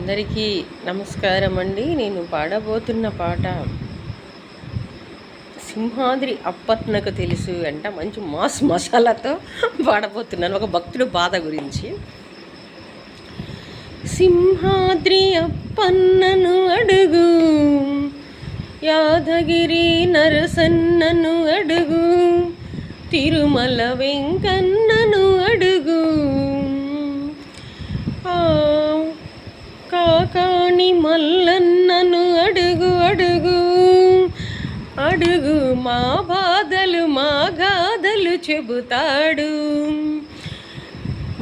అందరికీ నమస్కారం అండి. నేను పాడబోతున్న పాట సింహాద్రి అప్పన్నకు తెలుసు అంట. మంచి మాస్ మసాలాతో పాడబోతున్నాను, ఒక భక్తుడు బాధ గురించి. సింహాద్రి అప్పన్నను అడుగు, యాదగిరి నరసన్నను అడుగు, తిరుమల వెంకన్నను అడుగు, కాకాణి మల్లన్నను అడుగు అడుగు అడుగు. మా బాధలు మా గాథలు చెబుతాడు,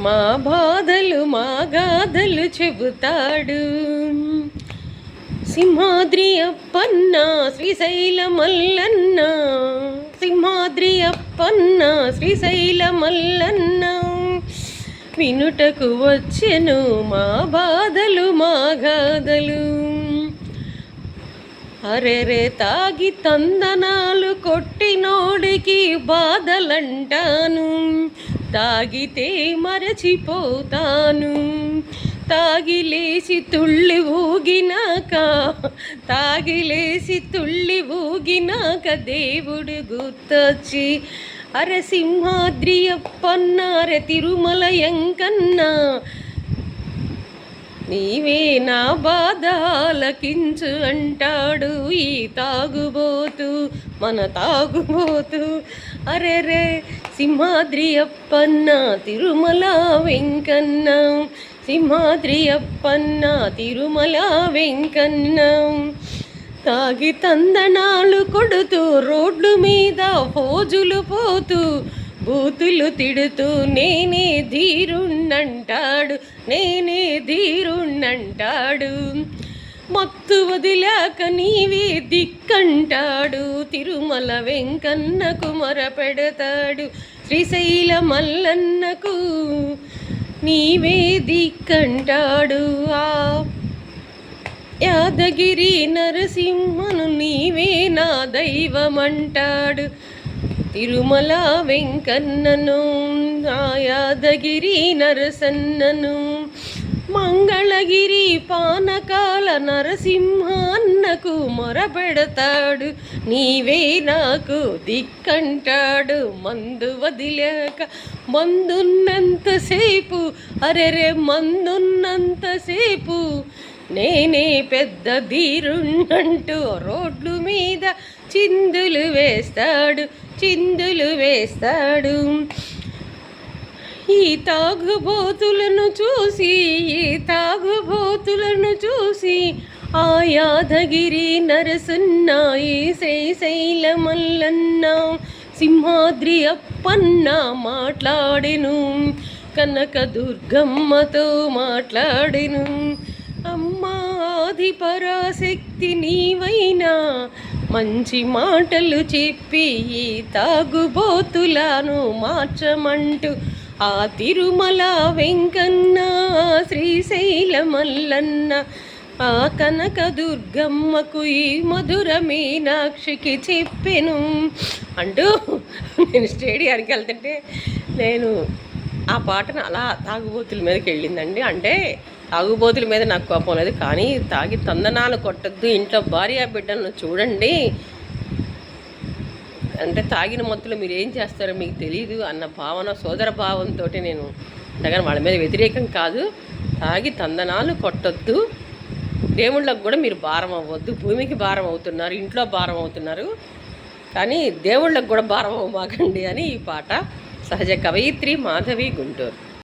మా బాధలు మా గాథలు చెబుతాడు. సింహాద్రి అప్పన్న శ్రీశైల మల్లన్న, సింహాద్రి అప్పన్న శ్రీశైల మల్లన్న, వినుటకు వచ్చెను మా బాధలు మా గాథలు. అరెరే తాగి తందనాలు కొట్టినోడికి బాధలంటాను, తాగితే మరచిపోతాను. తాగిలేసి తుళ్ళి ఊగినాక, తాగిలేసి తుళ్ళి ఊగినాక దేవుడు గుర్తొచ్చి, అరే సింహాద్రి అప్పన్న, అరే తిరుమల వెంకన్న, నీవే నా బాధ ఆలకించు అంటాడు ఈ తాగుబోతు, మన తాగుబోతు. అరే రే సింహాద్రి అప్పన్న తిరుమల వెంకన్న, సింహాద్రి అప్పన్న తిరుమల వెంకన్న. తాగి తందనాలు కొడుతూ రోడ్లు మీద ఫోజులు పోతూ, బూతులు తిడుతూ నేనే ధీరుణ్ణంటాడు, నేనే ధీరుణ్ణంటాడు. మత్తు వదిలాక నీవే దిక్కంటాడు, తిరుమల వెంకన్నకు మొరపెడతాడు, శ్రీశైల మల్లన్నకు నీవే దిక్కంటాడు. యాదగిరి నరసింహను నీవే నా దైవమంటాడు, తిరుమల వెంకన్నను ఆ యాదగిరి నరసన్నను. మంగళగిరి పానకాల నరసింహాన్నకు మొరపెడతాడు, నీవే నాకు దిక్కంటాడు. మందు వదిలేక మందున్నంతసేపు, అరెరే మందున్నంతసేపు నేనే పెద్ద ధీరుణ్ణంటూ రోడ్లు మీద చిందులు వేస్తాడు, చిందులు వేస్తాడు. ఈ తాగుబోతులను చూసి, ఈ తాగుబోతులను చూసి, ఆ యాదగిరి నరసన్న, ఈ శ్రీశైల మల్లన్న, సింహాద్రి అప్పన్న మాట్లాడెను, కనక దుర్గమ్మతో మాట్లాడెను. అమ్మా ఆది పరాశక్తి నీవైనా మంచి మాటలు చెప్పి ఈ తాగుబోతులను మార్చమంటూ, ఆ తిరుమల వెంకన్న, శ్రీశైల మల్లన్న, ఆ కనక దుర్గమ్మకు ఈ మధుర మీనాక్షికి చెప్పెను అంటూ నేను స్టేడియానికి వెళ్తుంటే నేను ఆ పాటను అలా తాగుబోతుల మీదకి వెళ్ళిందండి. అంటే తాగుబోతుల మీద నాకు కోపం లేదు, కానీ తాగి తందనాలు కొట్టద్దు, ఇంట్లో భార్య బిడ్డలను చూడండి, అంటే తాగిన మత్తులో మీరు ఏం చేస్తారో మీకు తెలియదు అన్న భావన, సోదర భావంతో నేను దగ్గర వాళ్ళ మీద వ్యతిరేకం కాదు. తాగి తందనాలు కొట్టొద్దు, దేవుళ్ళకు కూడా మీరు భారం అవ్వద్దు. భూమికి భారం అవుతున్నారు, ఇంట్లో భారం అవుతున్నారు, కానీ దేవుళ్ళకు కూడా భారం అవ్వమాకండి అని ఈ పాట. సహజ కవయిత్రి మాధవి, గుంటూరు.